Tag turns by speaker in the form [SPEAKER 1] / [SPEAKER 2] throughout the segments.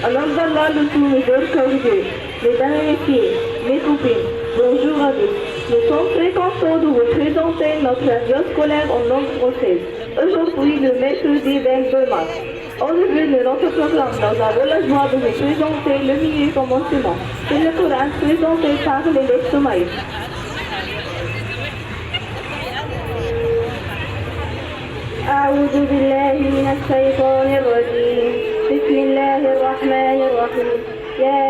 [SPEAKER 1] Alors là, le tour de corriger. Mesdames et messieurs, mes copines, bonjour à tous. Nous sommes très contents de vous présenter notre radio scolaire en langue française. Aujourd'hui, le mercredi 22 mars. Au début de notre programme, nous avons la joie de vous présenter le milieu commencement. C'est le Coran présenté par l'élève Soumaïl. أعوذ بالله من الشيطان الرجيم بسم الله الرحمن الرحيم يا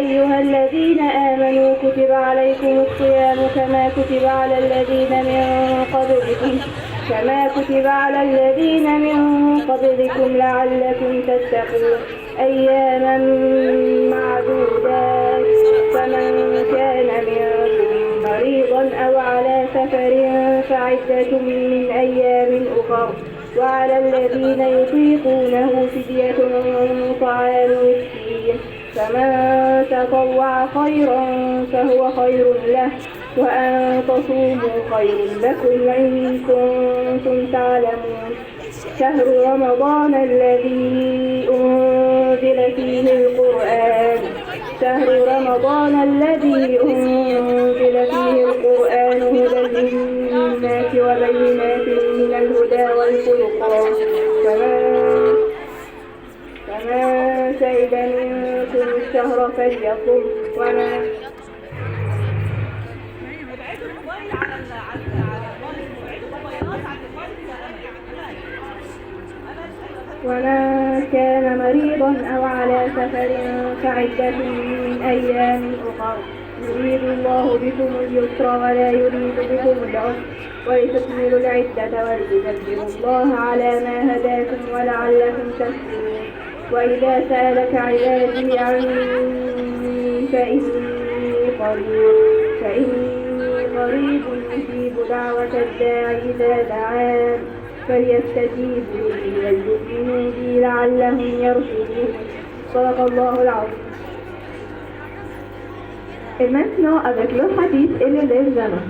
[SPEAKER 1] أيها الذين آمنوا كتب عليكم الصيام كما كتب على الذين من قبلكم لعلكم تتقون أياما معدودات فمن كان منكم مريضا أو على سفر فعدة من أيام أخر وعلى الذين يطيقونه فدية طعام مسكين فمن تطوع خيرا فهو خير له وأن تصوموا خير لكم إن كنتم تعلمون شهر رمضان الذي أنزل فيه القرآن هدى للناس وبينات من الهدى والفرقان فمن شهد منكم الشهر فليصم ومن كان مريضا أو على سفر فعدة من أيام أخر يريد الله بكم اليسر ولا يريد بكم العسر ولتكملوا العدة ولتكبروا الله على ما هداكم ولعلكم تشكرون وإذا سألك عبادي عني فإني قريب أجيب دعوة الداعي إذا دعان فليستجيبوا لي وليؤمنوا بي لعلهم يرشدون صدق الله العظيم. Et maintenant, avec le hadith et l'élève Zana.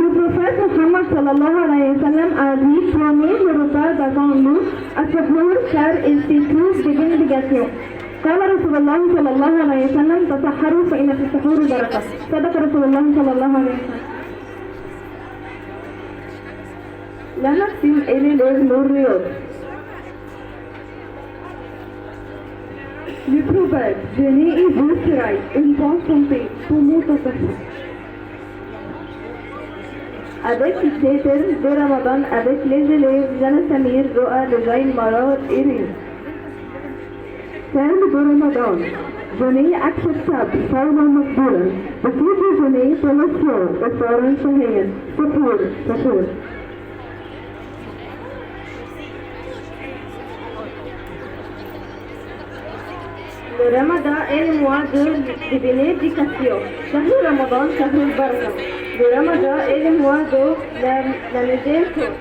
[SPEAKER 1] Le prophète Muhammad sallallahu alayhi wa sallam a dit prenez le repas d'avant nous à Sahur car il s'y trouve des bénédictions. قال رسول الله صلى الله عليه وسلم تسحروا فإن في السحور بركة. صدق رسول الله صلى الله عليه وسلم. La maxime et l'élève Nourriot. Le proverbe jeûner et vous serai une bonne santé pour notre personne. Avec les termes de Ramadan avec les élèves Jana Samir, Roa, Lejaïn, Maror et Rine. Terme de Ramadan. Jeûner acceptable, Salman Makboulan. Depuis le jeûner, promotion, restaurant Shahiyan, Sapour. Le Ramadan est le mois de bénédiction. Shahr Ramadan, Shahr Baraka. Le Ramadan est le mois de la miséricorde.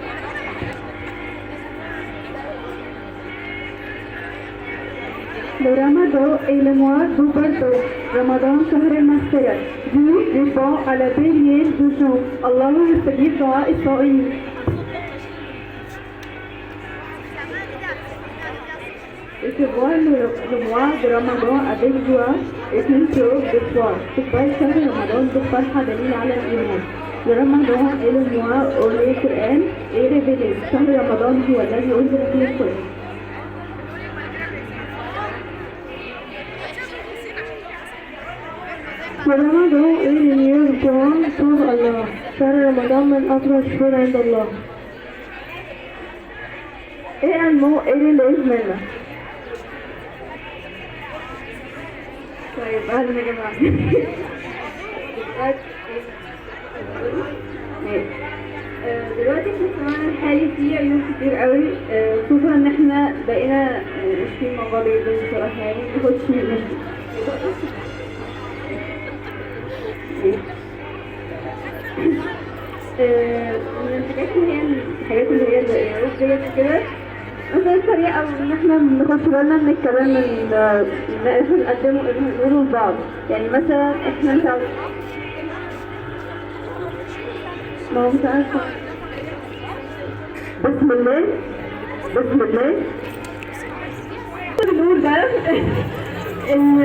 [SPEAKER 1] Le Ramadan est le mois du pardon. Ramadan, Shahr al-Maghfirah. Dieu répond à la prière du jour. Allah yastajib du'a as-sa'im. Et que voir le mois de Ramadan avec joie est une chose de foi. تقبل شهر رمضان بالفرحة دليل على الإيمان. Le Ramadan est le mois où le Coran est révélé. شهر رمضان هو الذي أنزل فيه القرآن. Le Ramadan est le meilleur temps pour Allah. شهر رمضان من أفضل الشهور عند الله. Et un mot est l'élève maintenant. طيب اهلا يا جماعه. دلوقتي في الزمان الحالي في عيوب كتير قوي، خصوصا ان احنا بقينا ماشيين مع بعض جدا بصراحه، يعني مبناخدش من الحاجات اللي هي العيوب ديت كده، مثلا الطريقة ان احنا بناخدش بالنا من الكلام اللي احنا نقوله لبعض. يعني مثلا احنا مش عارف ما هو مش عارف بسم الله بنقول بقى ان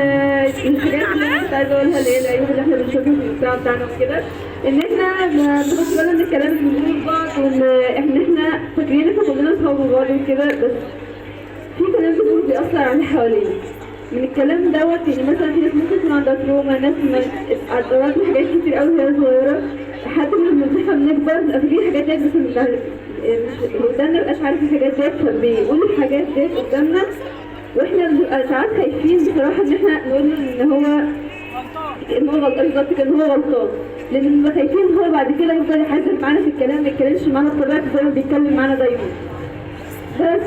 [SPEAKER 1] الحاجات اللي انا كنت عايزه اقولها اللي هي العيوب اللي احنا بنشوفها في المجتمع بتاعنا وكده، ان احنا ما بناخدش بالنا من الكلام اللي بنقوله لبعض، وان احنا فاكرين ان احنا كلنا اصحاب وبعض وكده، بس في كلام بنقوله بيأثر على اللي حوالينا. من الكلام دوت يعني مثلا في ناس ممكن يكون عندها تروما، ناس اتعرضت لحاجات كتير قوي وهي صغيره، لحد ما احنا بنكبر بنبقى فاكرين الحاجات ديت، بس اللي قدامنا مبقاش عارف الحاجات ديت، فبيقول الحاجات ديت قدامنا، واحنا بنبقى ساعات خايفين بصراحه ان احنا نقول له ان هو غلطان، بالظبط كده ان هو غلطان، لان بنبقى خايفين ان هو بعد كده يفضل يحاسب معانا في الكلام، ما يتكلمش معانا بطبيعته زي ما بيتكلم معانا دايما. بس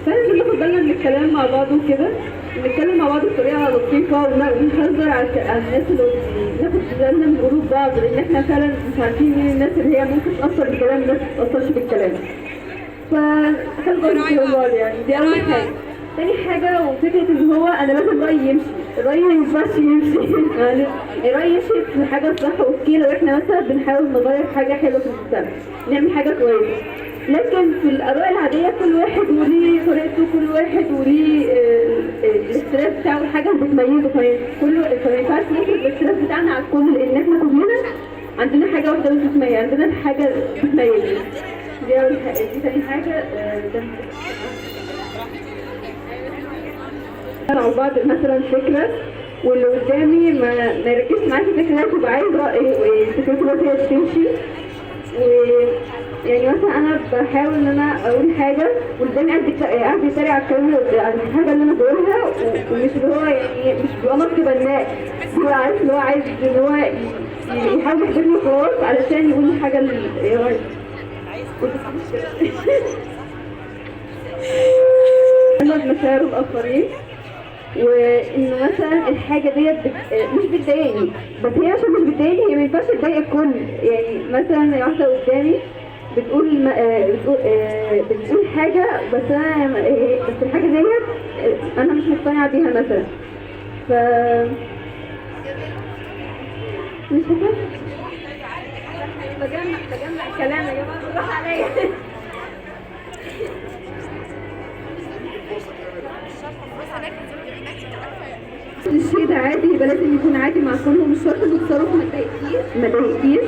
[SPEAKER 1] فلازم ناخد بالنا من الكلام مع بعض وكده، نتكلم مع بعض بطريقه لطيفه ونهزر على الناس اللي ناخد بالنا من قلوب بعض، لان احنا فعلا مش عارفين مين الناس اللي هي ممكن تاثر بالكلام والناس ما تاثرش بالكلام. فخلوا بالكم يعني، دي اول حاجه. تاني حاجه وفكره ان هو انا لازم رايي يمشي، الراي ما ينفعش يمشي الراي يمشي في حاجه صح اوكي، لو احنا مثلا بنحاول نغير حاجه حلوه في المجتمع، نعمل حاجه كويسه، لكن في الآراء العادية كل واحد وليه طريقته، كل واحد وليه الاختلاف بتاعه، الحاجة اللي بتميزه، فما ينفعش ناخد الاختلاف بتاعنا على الكل، لأن احنا كلنا عندنا حاجة واحدة بس بتميز، عندنا حاجة بتميزنا. دي أول حاجة. دي تاني حاجة مع بعض مثلا فكرة، واللي قدامي ما يركزش معايا في الفكرة، يبقى عايز رأي فكرته بس هي تمشي. يعني مثلا انا بحاول ان انا اقول حاجه والقدامي قاعد يتريق على الكلام على الحاجه اللي انا بقولها، ومش اللي هو يعني مش بيبقى نص بناء، هو عارف اللي هو عايز ان هو يحاول يحبني خلاص علشان يقول الحاجه اللي هي مشاعر الاخرين، وانه مثلا الحاجه ديت مش بتضايقني، بس هي عشان مش بتضايقني هي ما ينفعش تضايق الكل. يعني مثلا واحده قدامي بتقول حاجه، بس الحاجه ديت انا مش مقتنعه بيها مثلا، ف مش فاكره بجمع الكلام يا جماعه، بالراحه عليا. الشيء ده عادي، يبقى لازم يكون عادي مع كله، مش شرط التصرف ما يضايقكيش،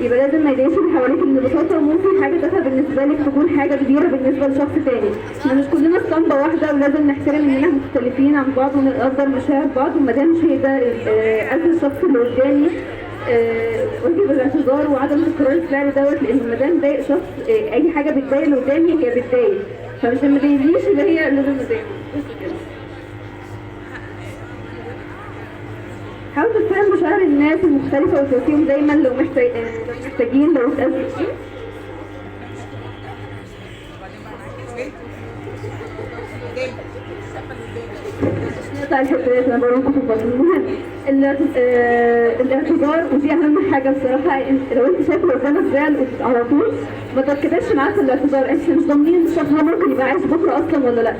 [SPEAKER 1] يبقى لازم ما يضايقش اللي حواليك، ان ببساطه ممكن حاجه تافهه بالنسبه لك تكون حاجه كبيره بالنسبه لشخص تاني. احنا مش كلنا اسطمبه واحده، ولازم نحترم اننا مختلفين عن بعض ونقدر مشاعر بعض، وما دام مش هي ده قد الشخص اللي قدامي واجب الاعتذار وعدم تكرار الفعل دوت، لان ما دام ضايق شخص اي حاجه بتضايق اللي قدامي هي بتضايق، فمش ما تضايقنيش اللي هي لازم اضايقه. حاول تفهم مشاعر الناس المختلفة وتوفيهم دايما لو محتاجين، لو اتأذوا. نقطع الحتات انا بقولكم في الفصل. المهم الاعتذار، ودي اهم حاجة بصراحة. لو انت شايف اللي قدامك زعل على طول ما تركزش معاه في الاعتذار، انت مش ضامنين ان الشخص ده ممكن يبقى عايش بكرة اصلا ولا لا،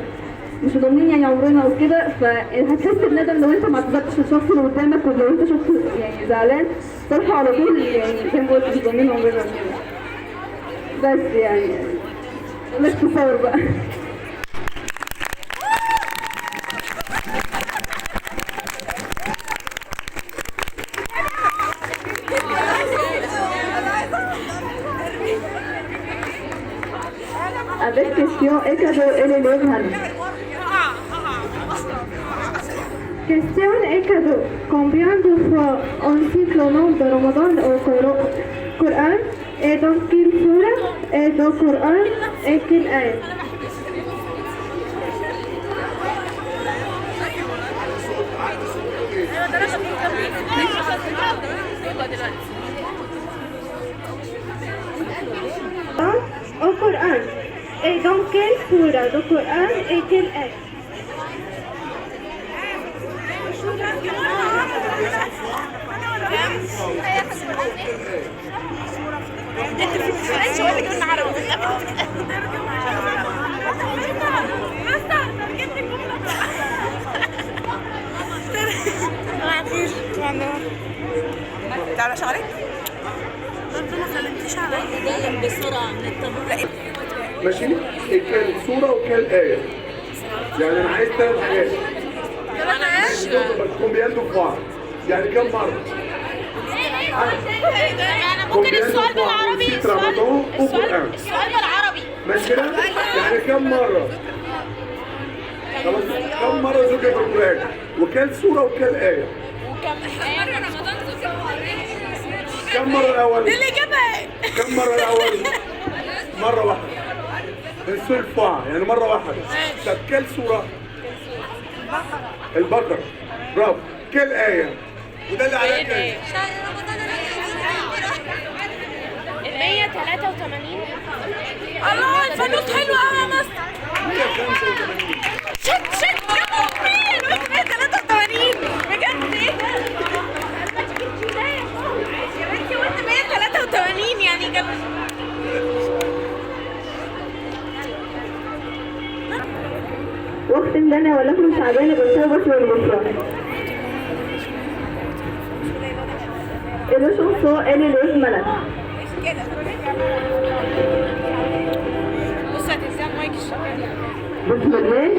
[SPEAKER 1] مش ضامنين يعني عمرنا وكده، فهتحس بندم لو انت ما اعتذرتش للشخص اللي قدامك، ولو انت شخص يعني زعلان صالحه على طول، يعني زي ما قلت مش ضامنين عمرنا وكده. بس يعني باختصار بقى. Avec question et cadeau et les lèvres. Question et cadeau. Combien de fois on cite le nom de Ramadan au Coran et dans quelle sourate et dans le Coran et quelle ayat? Au Coran et dans quelle sourate du Coran et quelle ayat?
[SPEAKER 2] تعالى شعرك؟ برضه ما سلمتيش عليا بسرعة من الطابور. ماشي؟ كان سورة وكان آية. يعني أنا عايز 3 حاجات. كومبياندو في بعض. يعني كم مرة؟
[SPEAKER 3] انا ممكن السؤال بالعربي. السؤال بالعربي
[SPEAKER 2] ماشي كده؟ يعني كم مرة؟ خلاص كم مرة ذكر في القرآن؟ وكان سورة وكان آية. كم مرة الأول؟
[SPEAKER 3] اللي جابها
[SPEAKER 2] كم مرة الأول؟ مرة واحدة. السلفاء يعني مرة واحدة. طب كل سورة؟ البقرة. برافو. كل آية. وده اللي عليك ايه؟
[SPEAKER 3] 183. الله الفانوس حلو قوي يا مستر.
[SPEAKER 2] 185.
[SPEAKER 3] شت يلا كبير. 183 بجد ايه ده؟ يا بنتي قلت 183 يعني جاب.
[SPEAKER 1] واختم لنا ولكم شعبان بالتوبة والغفران. Et le chanson, elle est le malade.
[SPEAKER 3] بص هتنسى المايك الشغال.
[SPEAKER 1] بسم الله